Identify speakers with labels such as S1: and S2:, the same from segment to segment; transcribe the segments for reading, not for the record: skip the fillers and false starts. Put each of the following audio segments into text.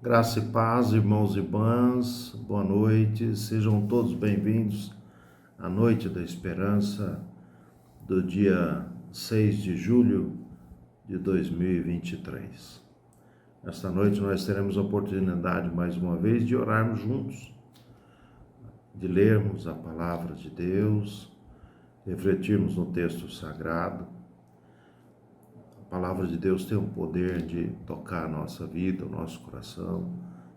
S1: Graça e paz, irmãos e irmãs, boa noite, sejam todos bem-vindos à Noite da Esperança do dia 6 de julho de 2023. Esta noite nós teremos a oportunidade, mais uma vez, de orarmos juntos, de lermos a Palavra de Deus, refletirmos no texto sagrado. A Palavra de Deus tem o poder de tocar a nossa vida, o nosso coração,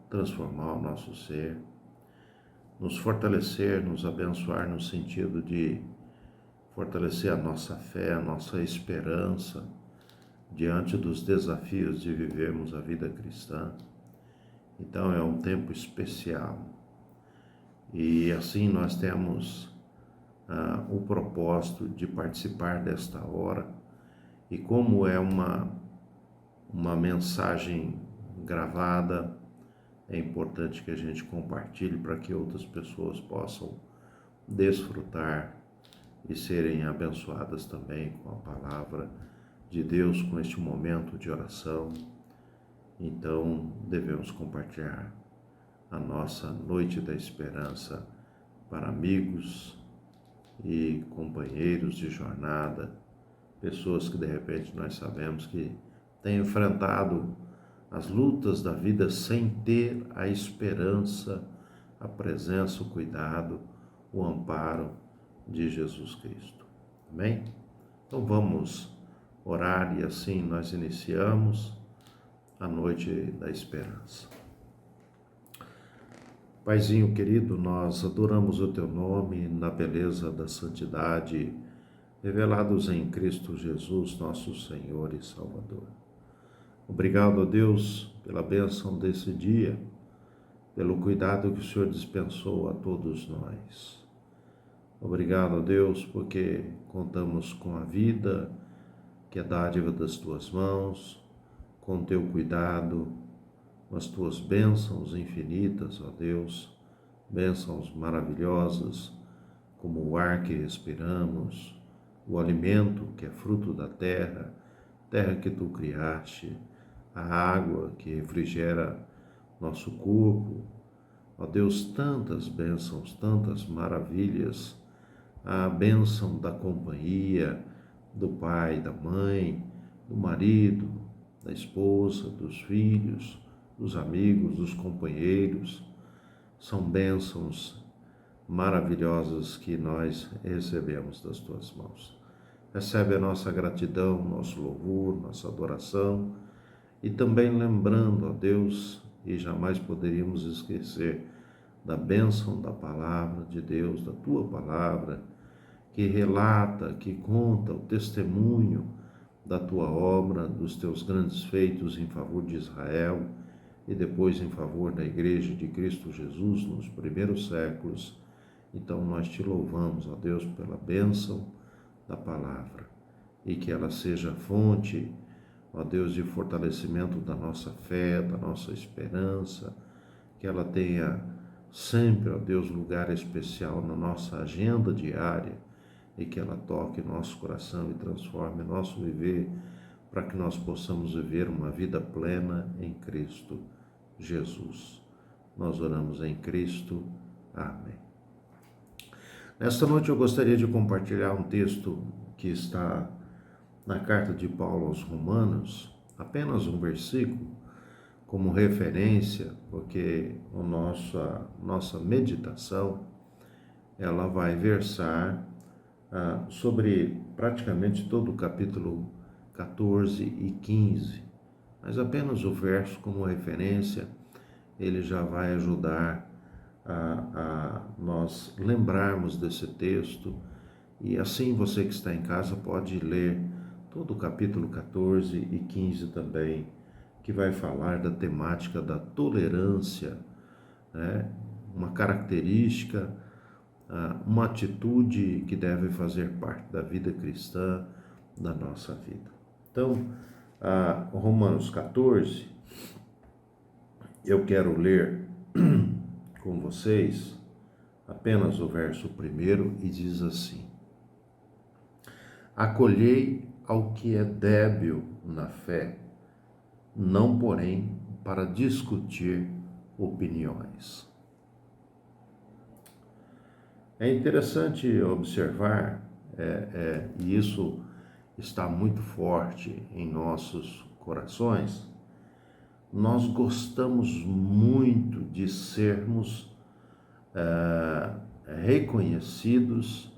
S1: transformar o nosso ser, nos fortalecer, nos abençoar no sentido de fortalecer a nossa fé, a nossa esperança diante dos desafios de vivermos a vida cristã. Então é um tempo especial e assim nós temos o propósito de participar desta hora. E como é uma mensagem gravada, é importante que a gente compartilhe para que outras pessoas possam desfrutar e serem abençoadas também com a palavra de Deus, com este momento de oração. Então, devemos compartilhar a nossa Noite da Esperança para amigos e companheiros de jornada, pessoas que de repente nós sabemos que têm enfrentado as lutas da vida sem ter a esperança, a presença, o cuidado, o amparo de Jesus Cristo. Amém? Então vamos orar e assim nós iniciamos a Noite da Esperança. Paizinho querido, nós adoramos o Teu nome na beleza da santidade revelados em Cristo Jesus, nosso Senhor e Salvador. Obrigado a Deus pela bênção desse dia, pelo cuidado que o Senhor dispensou a todos nós. Obrigado a Deus porque contamos com a vida, que é dádiva das Tuas mãos, com Teu cuidado, com as Tuas bênçãos infinitas, ó Deus, bênçãos maravilhosas, como o ar que respiramos, o alimento que é fruto da terra, terra que Tu criaste, a água que refrigera nosso corpo. Ó Deus, tantas bênçãos, tantas maravilhas, a bênção da companhia, do pai, da mãe, do marido, da esposa, dos filhos, dos amigos, dos companheiros, são bênçãos maravilhosas que nós recebemos das Tuas mãos. Recebe a nossa gratidão, nosso louvor, nossa adoração e também lembrando, ó Deus, e jamais poderíamos esquecer da bênção da palavra de Deus, da Tua palavra, que relata, que conta o testemunho da Tua obra, dos Teus grandes feitos em favor de Israel e depois em favor da Igreja de Cristo Jesus nos primeiros séculos. Então nós Te louvamos, ó Deus, pela bênção da palavra e que ela seja fonte, ó Deus, de fortalecimento da nossa fé, da nossa esperança, que ela tenha sempre, ó Deus, lugar especial na nossa agenda diária e que ela toque nosso coração e transforme nosso viver para que nós possamos viver uma vida plena em Cristo Jesus. Nós oramos em Cristo. Amém. Nesta noite eu gostaria de compartilhar um texto que está na carta de Paulo aos Romanos, apenas um versículo, como referência, porque a nossa meditação, ela vai versar sobre praticamente todo o capítulo 14 e 15, mas apenas o verso como referência, ele já vai ajudar a nós lembrarmos desse texto, e assim você que está em casa pode ler todo o capítulo 14 e 15 também, que vai falar da temática da tolerância, né? Uma característica, uma atitude que deve fazer parte da vida cristã, da nossa vida. Então, Romanos 14, eu quero ler com vocês apenas o verso 1 e diz assim: acolhei ao que é débil na fé, não porém para discutir opiniões. É interessante observar, e isso está muito forte em nossos corações, nós gostamos muito de sermos reconhecidos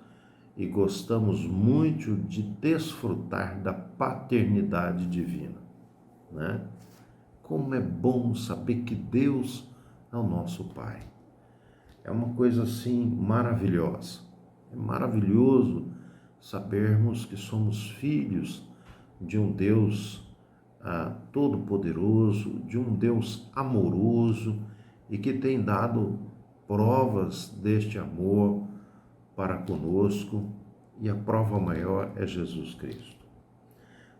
S1: e gostamos muito de desfrutar da paternidade divina, né? Como é bom saber que Deus é o nosso Pai. É uma coisa assim maravilhosa. É maravilhoso sabermos que somos filhos de um Deus todo-poderoso, de um Deus amoroso e que tem dado provas deste amor para conosco, e a prova maior é Jesus Cristo.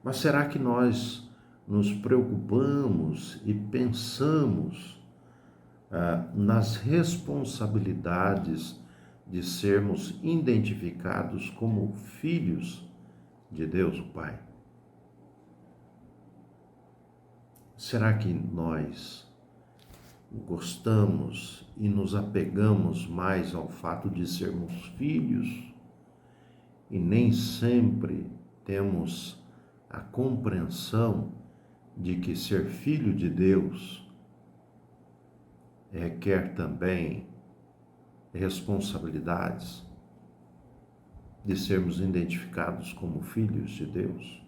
S1: Mas será que nós nos preocupamos e pensamos nas responsabilidades de sermos identificados como filhos de Deus, o Pai? Será que nós gostamos e nos apegamos mais ao fato de sermos filhos e nem sempre temos a compreensão de que ser filho de Deus requer também responsabilidades de sermos identificados como filhos de Deus?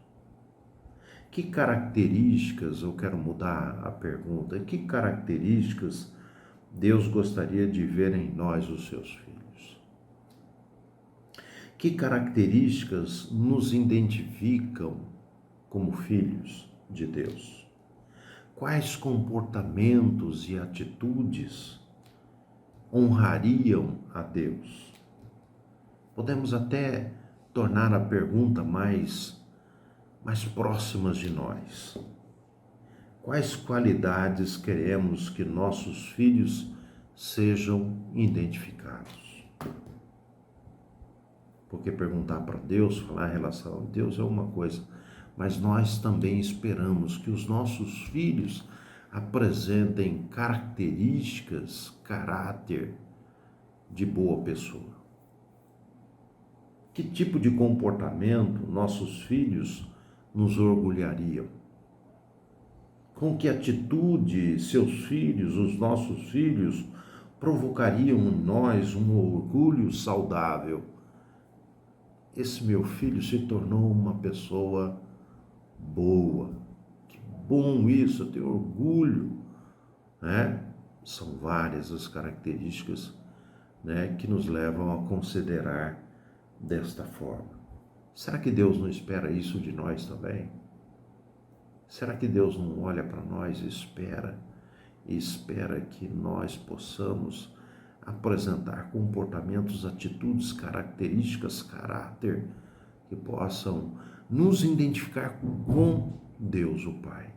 S1: Que características, eu quero mudar a pergunta, que características Deus gostaria de ver em nós, os seus filhos? Que características nos identificam como filhos de Deus? Quais comportamentos e atitudes honrariam a Deus? Podemos até tornar a pergunta mais próximas de nós. Quais qualidades queremos que nossos filhos sejam identificados? Porque perguntar para Deus, falar em relação a Deus é uma coisa, mas nós também esperamos que os nossos filhos apresentem características, caráter de boa pessoa. Que tipo de comportamento nossos filhos nos orgulhariam? Com que atitude seus filhos, os nossos filhos, provocariam em nós um orgulho saudável? Esse meu filho se tornou uma pessoa boa. Que bom isso, eu tenho orgulho, né? São várias as características, né, que nos levam a considerar desta forma. Será que Deus não espera isso de nós também? Será que Deus não olha para nós e espera que nós possamos apresentar comportamentos, atitudes, características, caráter que possam nos identificar com Deus o Pai,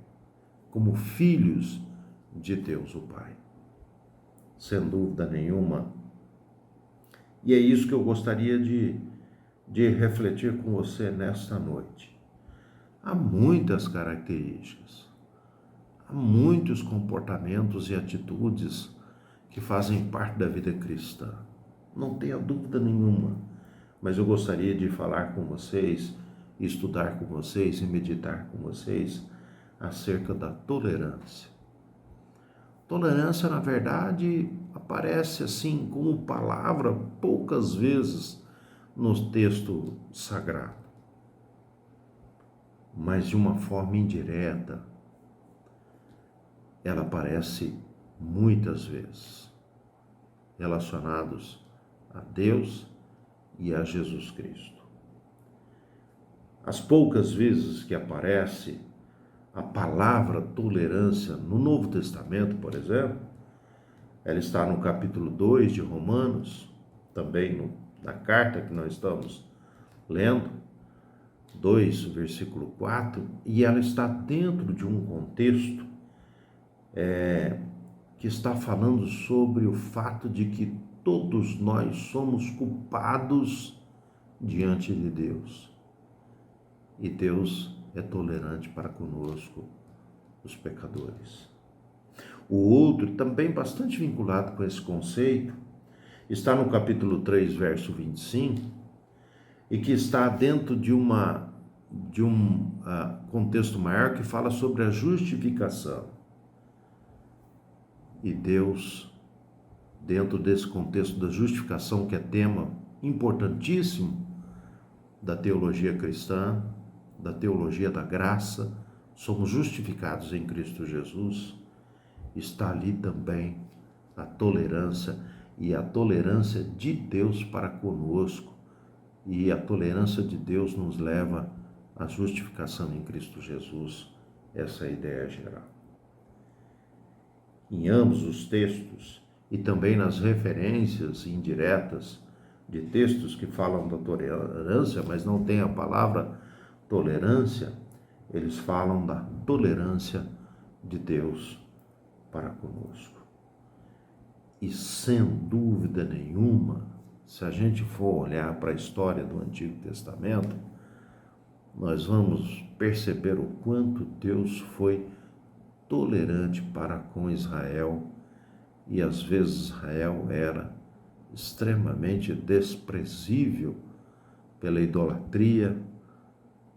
S1: como filhos de Deus o Pai? Sem dúvida nenhuma. E é isso que eu gostaria de refletir com você nesta noite. Há muitas características, há muitos comportamentos e atitudes que fazem parte da vida cristã. Não tenha dúvida nenhuma, mas eu gostaria de falar com vocês, estudar com vocês e meditar com vocês acerca da tolerância. Tolerância, na verdade, aparece assim como palavra poucas vezes no texto sagrado, mas de uma forma indireta, ela aparece muitas vezes, relacionados a Deus e a Jesus Cristo. As poucas vezes que aparece a palavra tolerância no Novo Testamento, por exemplo, ela está no capítulo 2 de Romanos, também na carta que nós estamos lendo, 2, versículo 4, e ela está dentro de um contexto que está falando sobre o fato de que todos nós somos culpados diante de Deus. E Deus é tolerante para conosco, os pecadores. O outro, também bastante vinculado com esse conceito, está no capítulo 3, verso 25, e que está dentro de um contexto maior que fala sobre a justificação. E Deus, dentro desse contexto da justificação, que é tema importantíssimo da teologia cristã, da teologia da graça, somos justificados em Cristo Jesus, está ali também a tolerância, e a tolerância de Deus para conosco, e a tolerância de Deus nos leva à justificação em Cristo Jesus. Essa é a ideia geral. Em ambos os textos, e também nas referências indiretas de textos que falam da tolerância, mas não tem a palavra tolerância, eles falam da tolerância de Deus para conosco. E sem dúvida nenhuma, se a gente for olhar para a história do Antigo Testamento, nós vamos perceber o quanto Deus foi tolerante para com Israel, e às vezes Israel era extremamente desprezível pela idolatria,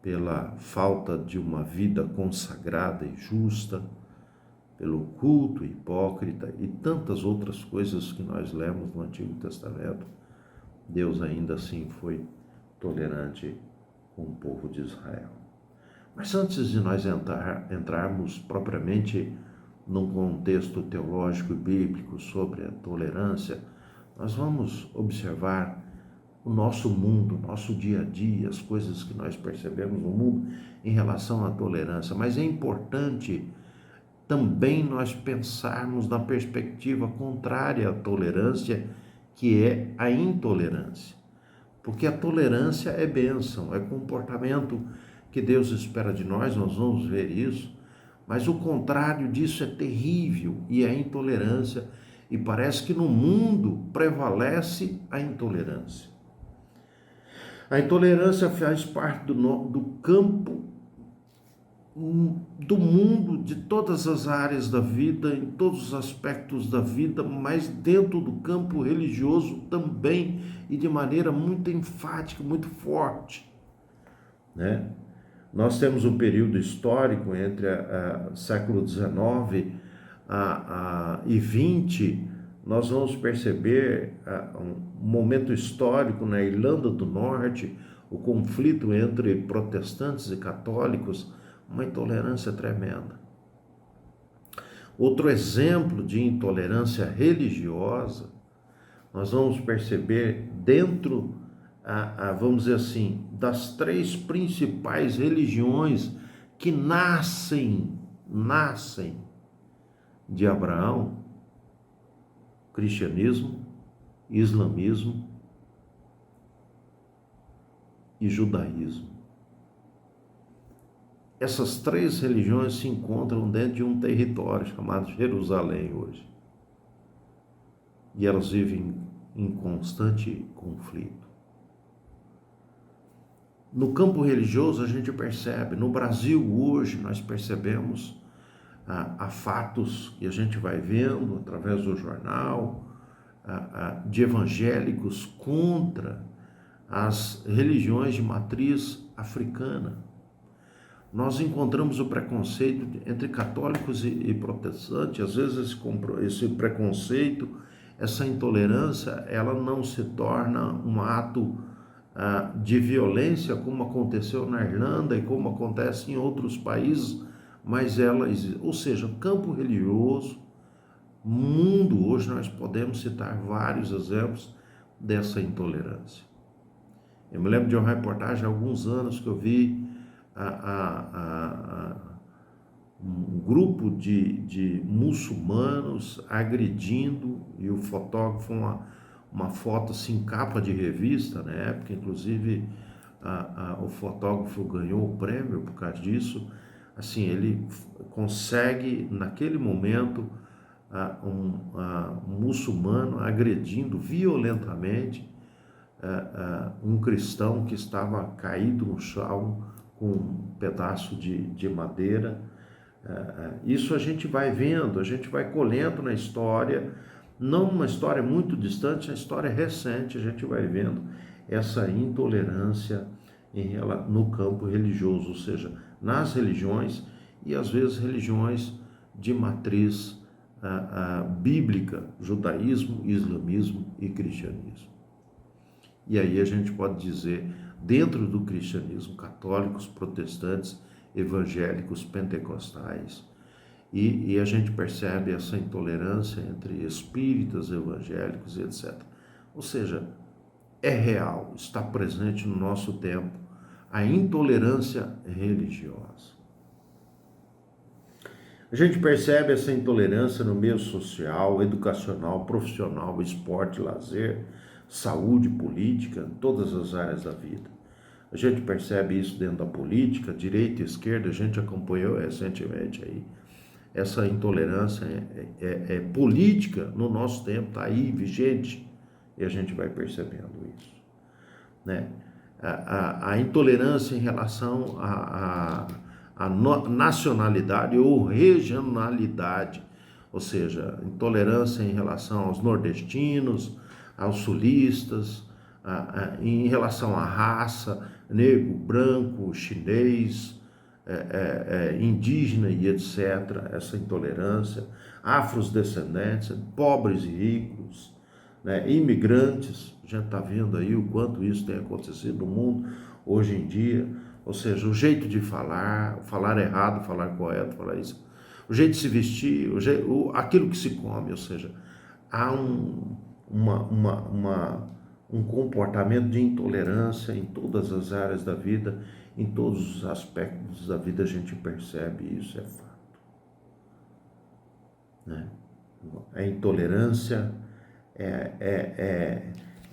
S1: pela falta de uma vida consagrada e justa, pelo culto hipócrita e tantas outras coisas que nós lemos no Antigo Testamento. Deus ainda assim foi tolerante com o povo de Israel. Mas antes de nós entrarmos propriamente num contexto teológico e bíblico sobre a tolerância, nós vamos observar o nosso mundo, o nosso dia a dia, as coisas que nós percebemos no mundo em relação à tolerância. Mas é importante também nós pensarmos na perspectiva contrária à tolerância, que é a intolerância. Porque a tolerância é bênção, é comportamento que Deus espera de nós vamos ver isso, mas o contrário disso é terrível, e é a intolerância, e parece que no mundo prevalece a intolerância. A intolerância faz parte do campo do mundo, de todas as áreas da vida, em todos os aspectos da vida, mas dentro do campo religioso também, e de maneira muito enfática, muito forte, né? Nós temos um período histórico entre século XIX e XX, nós vamos perceber um momento histórico na Irlanda do Norte, o conflito entre protestantes e católicos, uma intolerância tremenda. Outro exemplo de intolerância religiosa, nós vamos perceber dentro, vamos dizer assim, das três principais religiões que nascem de Abraão: cristianismo, islamismo e judaísmo. Essas três religiões se encontram dentro de um território chamado Jerusalém hoje. E elas vivem em constante conflito. No campo religioso a gente percebe, no Brasil hoje nós percebemos há fatos que a gente vai vendo através do jornal, de evangélicos contra as religiões de matriz africana. Nós encontramos o preconceito entre católicos e protestantes. Às vezes esse preconceito, essa intolerância, ela não se torna um ato de violência, como aconteceu na Irlanda e como acontece em outros países, mas ela existe. Ou seja, campo religioso, mundo, hoje nós podemos citar vários exemplos dessa intolerância. Eu me lembro de uma reportagem há alguns anos que eu vi um grupo de muçulmanos agredindo, e o fotógrafo, uma foto assim, capa de revista na época, inclusive o fotógrafo ganhou o prêmio por causa disso. Assim, ele consegue naquele momento um muçulmano agredindo violentamente um cristão que estava caído no chão com um pedaço de madeira, Isso a gente vai vendo, a gente vai colhendo na história, não uma história muito distante, uma história recente, a gente vai vendo essa intolerância no campo religioso, ou seja, nas religiões e às vezes religiões de matriz bíblica, judaísmo, islamismo e cristianismo. E aí a gente pode dizer, dentro do cristianismo, católicos, protestantes, evangélicos, pentecostais, e a gente percebe essa intolerância entre espíritas, evangélicos e etc. Ou seja, é real, está presente no nosso tempo a intolerância religiosa. A gente percebe essa intolerância no meio social, educacional, profissional, esporte, lazer, saúde, política, todas as áreas da vida. A gente percebe isso dentro da política, direita e esquerda, a gente acompanhou recentemente aí. Essa intolerância é política no nosso tempo, está aí vigente, e a gente vai percebendo isso, né? A intolerância em relação à nacionalidade ou regionalidade, ou seja, intolerância em relação aos nordestinos, aos sulistas, em relação à raça, negro, branco, chinês, indígena e etc., essa intolerância, afrodescendentes, pobres e ricos, né, imigrantes, a gente está vendo aí o quanto isso tem acontecido no mundo hoje em dia, ou seja, o jeito de falar errado, falar correto, falar isso, o jeito de se vestir, aquilo que se come, ou seja, há um comportamento de intolerância em todas as áreas da vida, em todos os aspectos da vida a gente percebe isso, é fato, né? A intolerância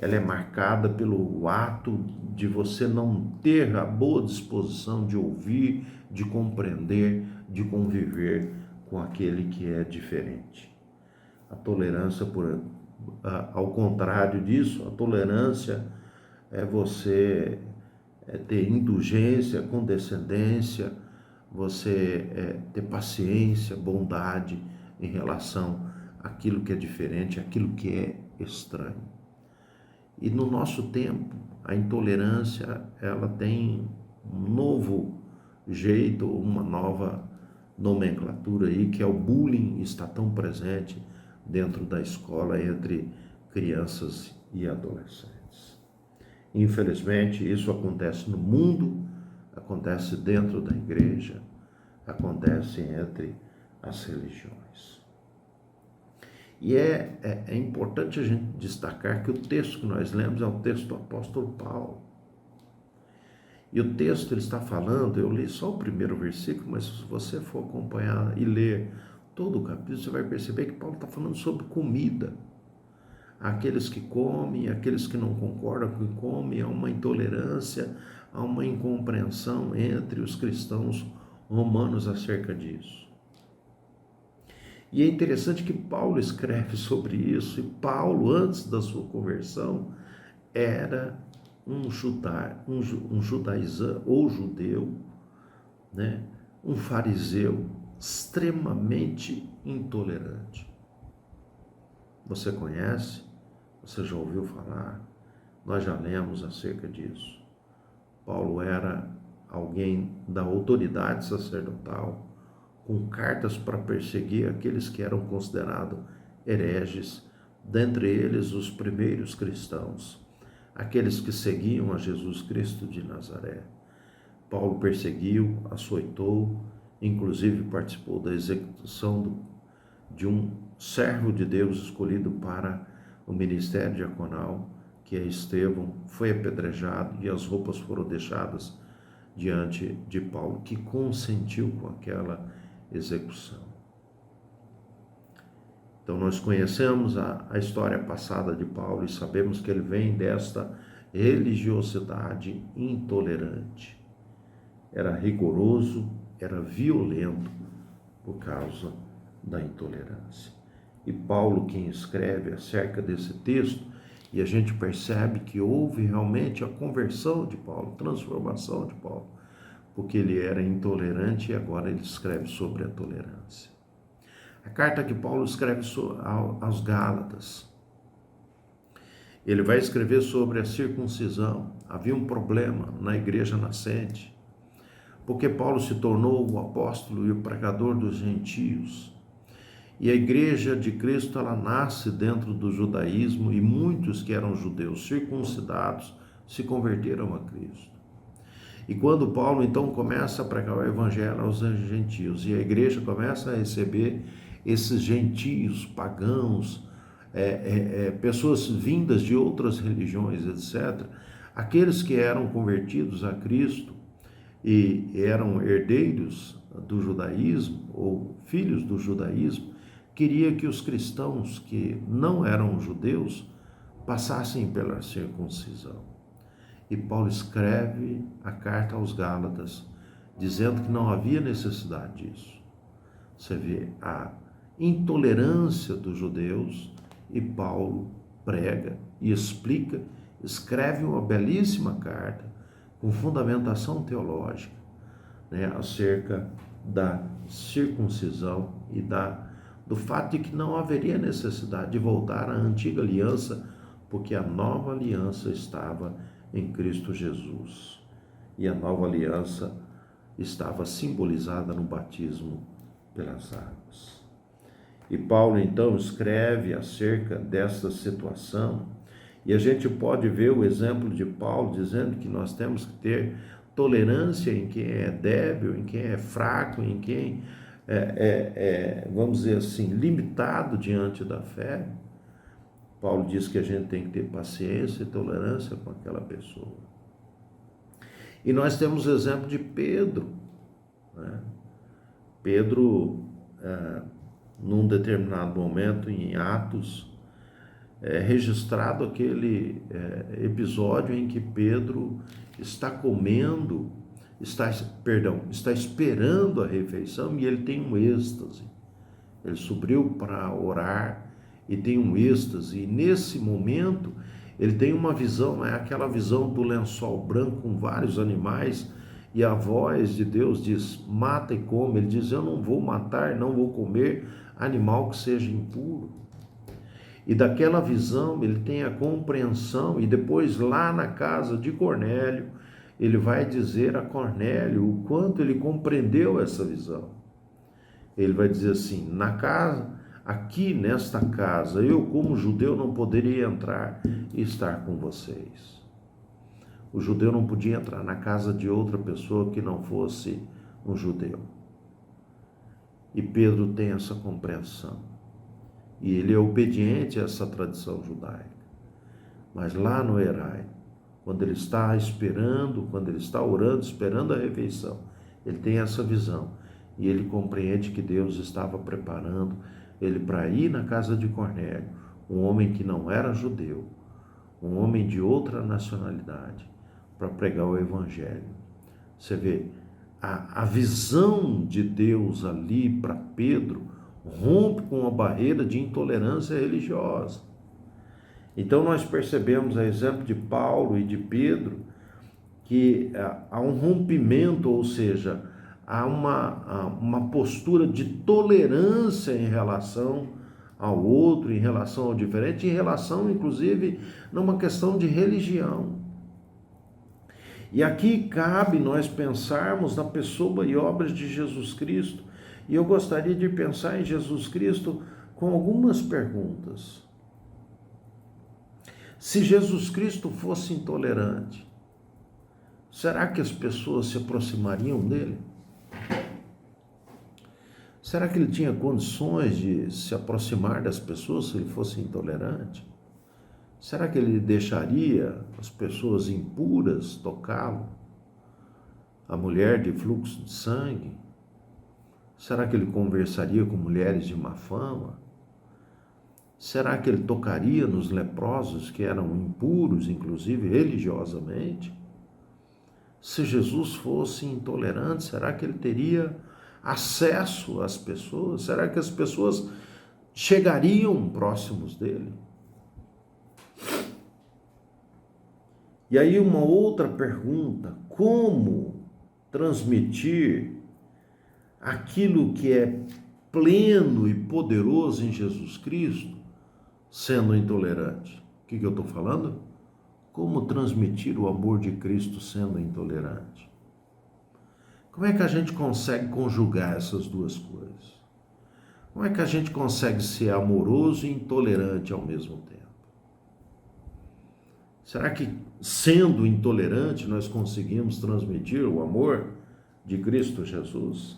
S1: ela é marcada pelo ato de você não ter a boa disposição de ouvir, de compreender, de conviver com aquele que é diferente. A tolerância, ao contrário disso, a tolerância é você ter indulgência, condescendência, você ter paciência, bondade em relação àquilo que é diferente, àquilo que é estranho. E no nosso tempo, a intolerância, ela tem um novo jeito, uma nova nomenclatura aí, que é o bullying, está tão presente dentro da escola entre crianças e adolescentes. Infelizmente, isso acontece no mundo, acontece dentro da igreja, acontece entre as religiões. E é importante a gente destacar que o texto que nós lemos é o texto do apóstolo Paulo. E o texto ele está falando, eu li só o primeiro versículo, mas se você for acompanhar e ler todo o capítulo, você vai perceber que Paulo está falando sobre comida. Aqueles que comem, aqueles que não concordam com o que comem, há uma intolerância, há uma incompreensão entre os cristãos romanos acerca disso. E é interessante que Paulo escreve sobre isso, e Paulo, antes da sua conversão, era um judaizante ou judeu, né? Um fariseu extremamente intolerante. Você conhece? Você já ouviu falar? Nós já lemos acerca disso. Paulo era alguém da autoridade sacerdotal, com cartas para perseguir aqueles que eram considerados hereges, dentre eles os primeiros cristãos, aqueles que seguiam a Jesus Cristo de Nazaré. Paulo perseguiu, açoitou, inclusive participou da execução de um servo de Deus escolhido para o ministério diaconal, que é Estevão, foi apedrejado e as roupas foram deixadas diante de Paulo, que consentiu com aquela execução. Então nós conhecemos a história passada de Paulo e sabemos que ele vem desta religiosidade intolerante. Era rigoroso, era violento por causa da intolerância. E Paulo quem escreve acerca desse texto, e a gente percebe que houve realmente a conversão de Paulo, transformação de Paulo, porque ele era intolerante e agora ele escreve sobre a tolerância. A carta que Paulo escreve aos Gálatas, ele vai escrever sobre a circuncisão. Havia um problema na igreja nascente, porque Paulo se tornou o apóstolo e o pregador dos gentios. E a igreja de Cristo, ela nasce dentro do judaísmo, e muitos que eram judeus circuncidados se converteram a Cristo. E quando Paulo então começa a pregar o evangelho aos gentios, e a igreja começa a receber esses gentios pagãos, pessoas vindas de outras religiões, etc., aqueles que eram convertidos a Cristo e eram herdeiros do judaísmo, ou filhos do judaísmo, queria que os cristãos que não eram judeus passassem pela circuncisão. E Paulo escreve a carta aos Gálatas, dizendo que não havia necessidade disso. Você vê a intolerância dos judeus, e Paulo prega e explica, escreve uma belíssima carta com fundamentação teológica, acerca da circuncisão e do fato de que não haveria necessidade de voltar à antiga aliança, porque a nova aliança estava em Cristo Jesus. E a nova aliança estava simbolizada no batismo pelas águas. E Paulo então escreve acerca dessa situação, e a gente pode ver o exemplo de Paulo dizendo que nós temos que ter tolerância em quem é débil, em quem é fraco, em quem vamos dizer assim, limitado diante da fé. Paulo diz que a gente tem que ter paciência e tolerância com aquela pessoa. E nós temos o exemplo de Pedro. Pedro, num determinado momento em Atos, registrado aquele episódio em que Pedro está comendo, está esperando a refeição, e ele tem um êxtase. Ele subiu para orar e tem um êxtase, e nesse momento ele tem uma visão, aquela visão do lençol branco com vários animais, e a voz de Deus diz: mata e come. Ele diz: eu não vou matar, não vou comer animal que seja impuro. E daquela visão ele tem a compreensão, e depois lá na casa de Cornélio, ele vai dizer a Cornélio o quanto ele compreendeu essa visão. Ele vai dizer assim: na casa, aqui nesta casa, eu como judeu não poderia entrar e estar com vocês. O judeu não podia entrar na casa de outra pessoa que não fosse um judeu. E Pedro tem essa compreensão. E ele é obediente a essa tradição judaica. Mas lá no Herai, quando ele está esperando, quando ele está orando, esperando a refeição, ele tem essa visão. E ele compreende que Deus estava preparando ele para ir na casa de Cornélio, um homem que não era judeu, um homem de outra nacionalidade, para pregar o evangelho. Você vê, a visão de Deus ali para Pedro rompe com a barreira de intolerância religiosa. Então nós percebemos, a exemplo de Paulo e de Pedro, que há um rompimento, ou seja, há uma postura de tolerância em relação ao outro, em relação ao diferente, em relação, inclusive, numa questão de religião. E aqui cabe nós pensarmos na pessoa e obras de Jesus Cristo. E eu gostaria de pensar em Jesus Cristo com algumas perguntas. Se Jesus Cristo fosse intolerante, será que as pessoas se aproximariam dele? Será que ele tinha condições de se aproximar das pessoas se ele fosse intolerante? Será que ele deixaria as pessoas impuras tocá-lo? A mulher de fluxo de sangue? Será que ele conversaria com mulheres de má fama? Será que ele tocaria nos leprosos que eram impuros, inclusive religiosamente? Se Jesus fosse intolerante, será que ele teria acesso às pessoas? Será que as pessoas chegariam próximos dele? E aí uma outra pergunta: como transmitir aquilo que é pleno e poderoso em Jesus Cristo, sendo intolerante. O que eu estou falando? Como transmitir o amor de Cristo sendo intolerante? Como é que a gente consegue conjugar essas duas coisas? Como é que a gente consegue ser amoroso e intolerante ao mesmo tempo? Será que, sendo intolerante, nós conseguimos transmitir o amor de Cristo Jesus?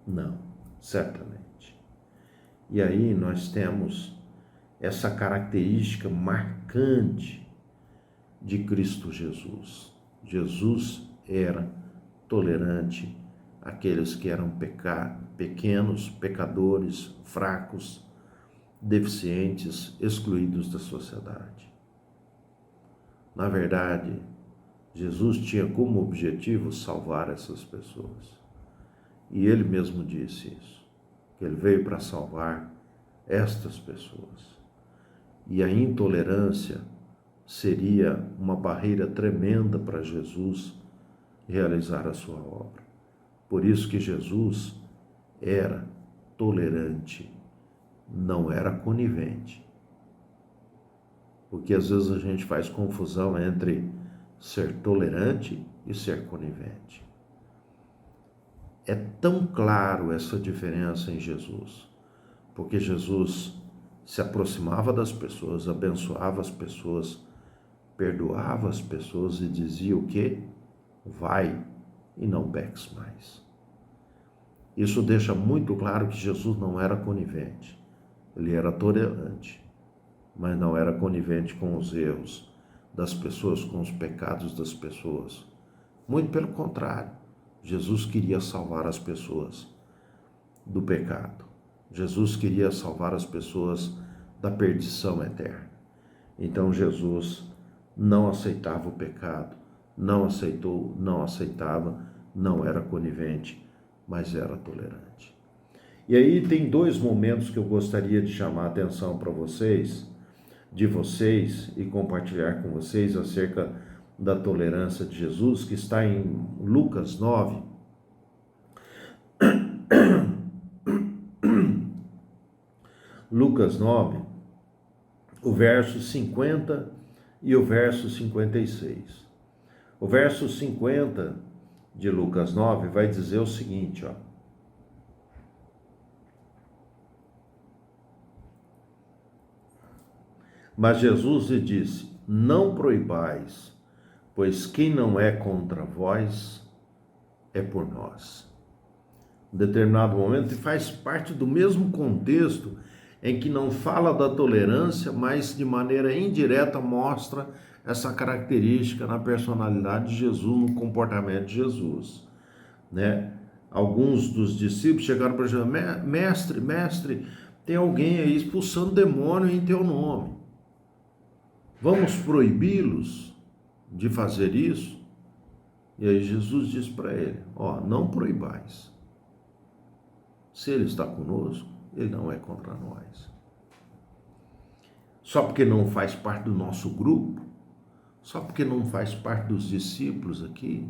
S1: Não, certamente. E aí nós temos essa característica marcante de Cristo Jesus. Jesus era tolerante àqueles que eram pequenos, pecadores, fracos, deficientes, excluídos da sociedade. Na verdade, Jesus tinha como objetivo salvar essas pessoas. E ele mesmo disse isso, que ele veio para salvar estas pessoas. E a intolerância seria uma barreira tremenda para Jesus realizar a sua obra. Por isso que Jesus era tolerante, não era conivente. Porque às vezes a gente faz confusão entre ser tolerante e ser conivente. É tão claro essa diferença em Jesus, porque Jesus se aproximava das pessoas, abençoava as pessoas, perdoava as pessoas e dizia o quê? Vai e não peques mais. Isso deixa muito claro que Jesus não era conivente, ele era tolerante, mas não era conivente com os erros das pessoas, com os pecados das pessoas. Muito pelo contrário, Jesus queria salvar as pessoas do pecado. Jesus queria salvar as pessoas da perdição eterna. Então Jesus não aceitava o pecado, não aceitava, não era conivente, mas era tolerante. E aí tem dois momentos que eu gostaria de chamar a atenção para vocês, e compartilhar com vocês acerca da tolerância de Jesus, que está em Lucas 9. Lucas 9, o verso 50 e o verso 56. O verso 50 de Lucas 9 vai dizer o seguinte, ó. Mas Jesus lhe disse: não proibais, pois quem não é contra vós é por nós. Em determinado momento, faz parte do mesmo contexto em que não fala da tolerância, mas de maneira indireta mostra essa característica na personalidade de Jesus, no comportamento de Jesus, né? Alguns dos discípulos chegaram para Jesus: mestre, tem alguém aí expulsando demônio em teu nome. Vamos proibi-los de fazer isso? E aí Jesus diz para ele: não proibais. Se ele está conosco, ele não é contra nós. Só porque não faz parte do nosso grupo, só porque não faz parte dos discípulos aqui,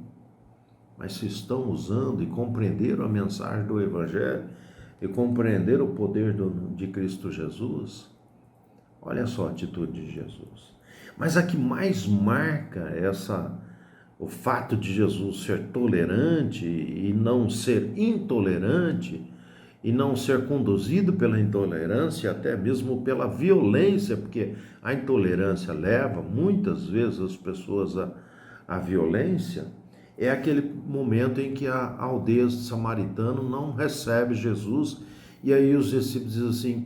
S1: mas se estão usando e compreenderam a mensagem do Evangelho e compreenderam o poder de Cristo Jesus, olha só a atitude de Jesus. Mas a que mais marca o fato de Jesus ser tolerante e não ser intolerante, e não ser conduzido pela intolerância, até mesmo pela violência, porque a intolerância leva muitas vezes as pessoas à violência, é aquele momento em que a aldeia de Samaritano não recebe Jesus, e aí os discípulos dizem assim: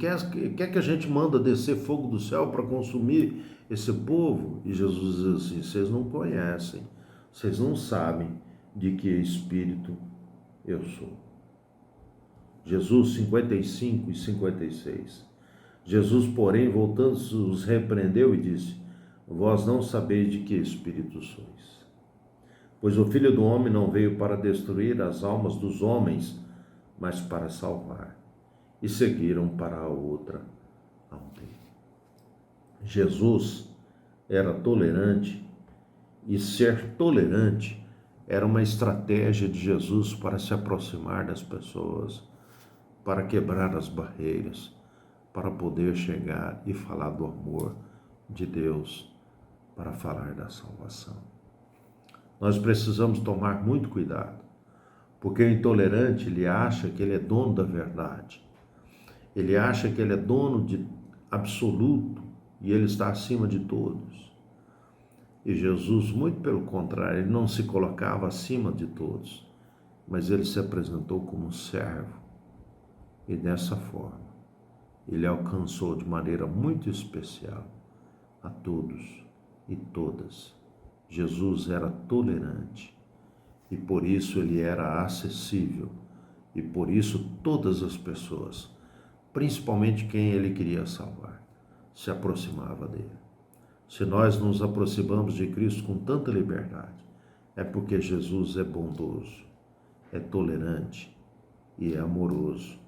S1: quer que a gente manda descer fogo do céu para consumir esse povo? E Jesus diz assim: vocês não conhecem, vocês não sabem de que espírito eu sou. Jesus 55 e 56. Jesus, porém, voltando-se, os repreendeu e disse: vós não sabeis de que espírito sois. Pois o Filho do Homem não veio para destruir as almas dos homens, mas para salvar. E seguiram para a outra aldeia. Jesus era tolerante E ser tolerante era uma estratégia de Jesus para se aproximar das pessoas, para quebrar as barreiras, para poder chegar e falar do amor de Deus, para falar da salvação. Nós precisamos tomar muito cuidado, porque o intolerante, ele acha que ele é dono da verdade. Ele acha que ele é dono de absoluto e ele está acima de todos. E Jesus, muito pelo contrário, ele não se colocava acima de todos, mas ele se apresentou como servo. E dessa forma, ele alcançou de maneira muito especial a todos e todas. Jesus era tolerante e por isso ele era acessível e por isso todas as pessoas, principalmente quem ele queria salvar, se aproximava dele. Se nós nos aproximamos de Cristo com tanta liberdade, é porque Jesus é bondoso, é tolerante e é amoroso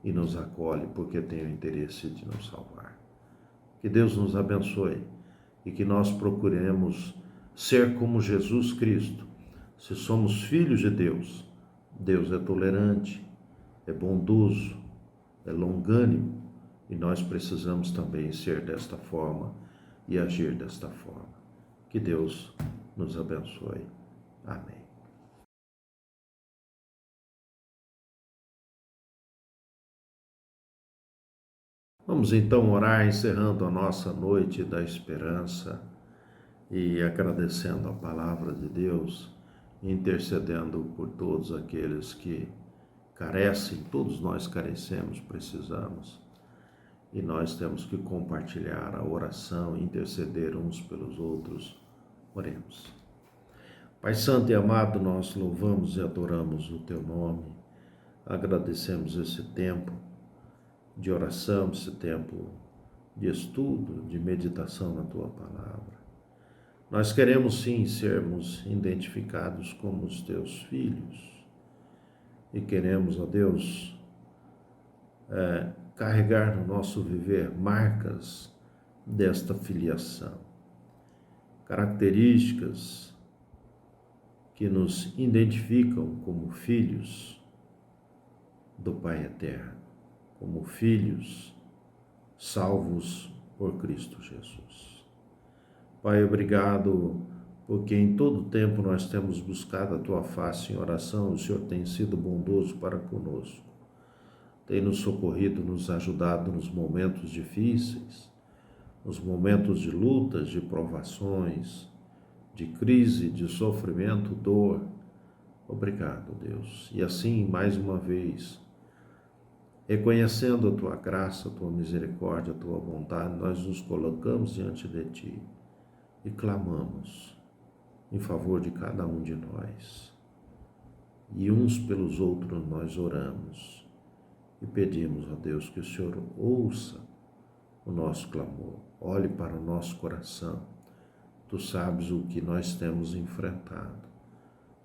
S1: e nos acolhe porque tem o interesse de nos salvar. Que Deus nos abençoe e que nós procuremos ser como Jesus Cristo. Se somos filhos de Deus, Deus é tolerante, é bondoso, é longânimo e nós precisamos também ser desta forma e agir desta forma. Que Deus nos abençoe. Amém. Vamos então orar, encerrando a nossa noite da esperança e agradecendo a palavra de Deus, intercedendo por todos aqueles que carecem, todos nós carecemos, precisamos. E nós temos que compartilhar a oração, interceder uns pelos outros. Oremos. Pai Santo e amado, nós louvamos e adoramos o Teu nome, agradecemos esse tempo de oração, esse tempo de estudo, de meditação na Tua palavra. Nós queremos sim sermos identificados como os Teus filhos e queremos, ó Deus, carregar no nosso viver marcas desta filiação, características que nos identificam como filhos do Pai Eterno, como filhos salvos por Cristo Jesus. Pai, obrigado, porque em todo tempo nós temos buscado a Tua face em oração, o Senhor tem sido bondoso para conosco. Tem nos socorrido, nos ajudado nos momentos difíceis, nos momentos de lutas, de provações, de crise, de sofrimento, dor. Obrigado, Deus. E assim, mais uma vez, reconhecendo a Tua graça, a Tua misericórdia, a Tua vontade, nós nos colocamos diante de Ti e clamamos em favor de cada um de nós. E uns pelos outros nós oramos. E pedimos a Deus que o Senhor ouça o nosso clamor, olhe para o nosso coração. Tu sabes o que nós temos enfrentado.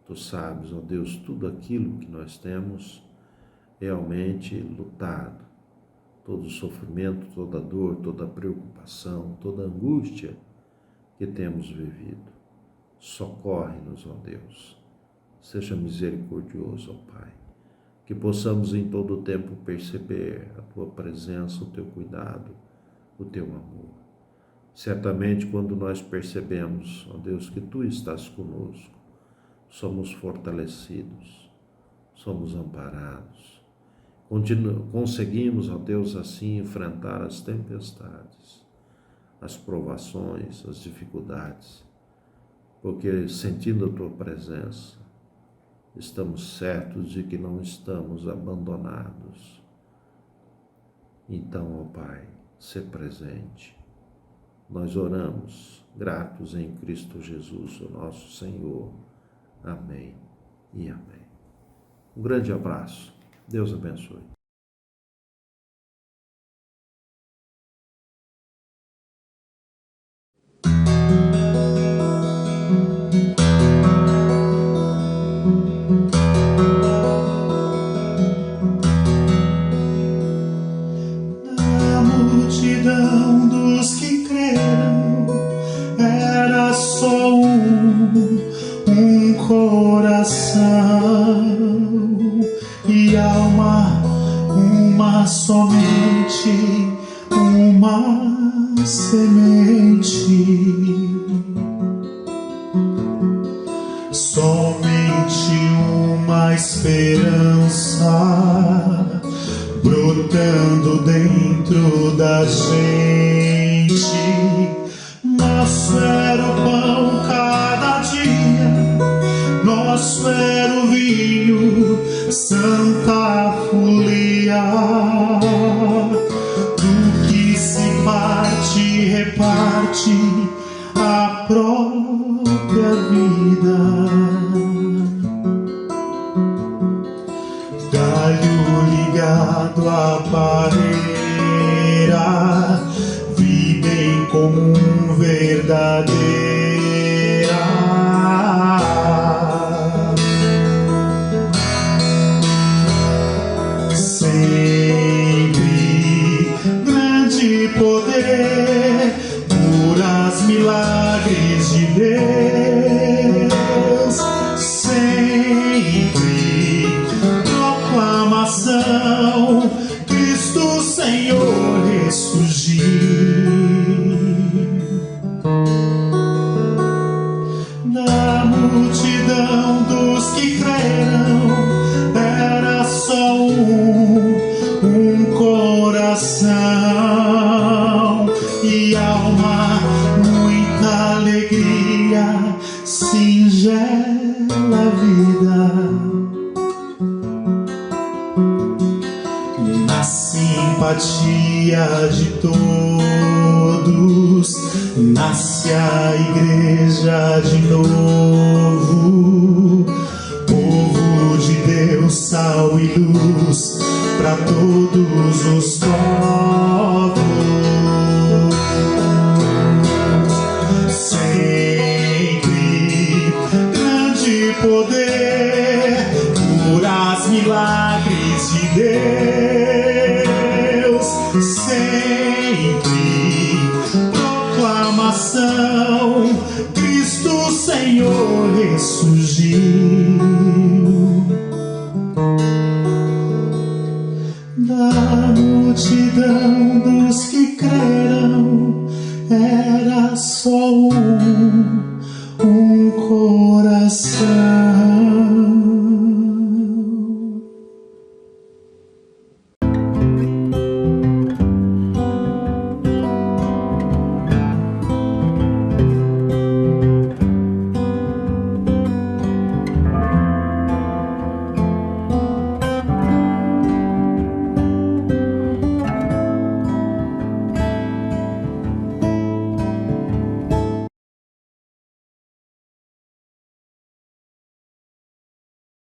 S1: Tu sabes, ó Deus, tudo aquilo que nós temos realmente lutado. Todo sofrimento, toda dor, toda preocupação, toda angústia que temos vivido. Socorre-nos, ó Deus. Seja misericordioso, ó Pai. Que possamos em todo o tempo perceber a Tua presença, o Teu cuidado, o Teu amor. Certamente quando nós percebemos, ó Deus, que Tu estás conosco, somos fortalecidos, somos amparados. Conseguimos, ó Deus, assim enfrentar as tempestades, as provações, as dificuldades, porque sentindo a Tua presença, estamos certos de que não estamos abandonados. Então, ó Pai, sê presente. Nós oramos, gratos em Cristo Jesus, o nosso Senhor. Amém e amém. Um grande abraço. Deus abençoe.
S2: Multidão dos que creram, era só um coração e alma, uma somente, uma semente. Somente uma esperança brotando dentro da gente. Nosso era o pão cada dia, nosso era o vinho, Santa Folia. Do que se parte, reparte a própria vida. Galho ligado à parreira, vida em comum verdadeira. Sempre grande poder, puras milagres de Deus. Sempre proclamação, Cristo Senhor ressurgiu. Da multidão dos que creram, era só um coração e alma, muita alegria, singela vida. Na simpatia de todos, nasce a igreja de novo. Povo de Deus, sal e luz para todos os povos. Sempre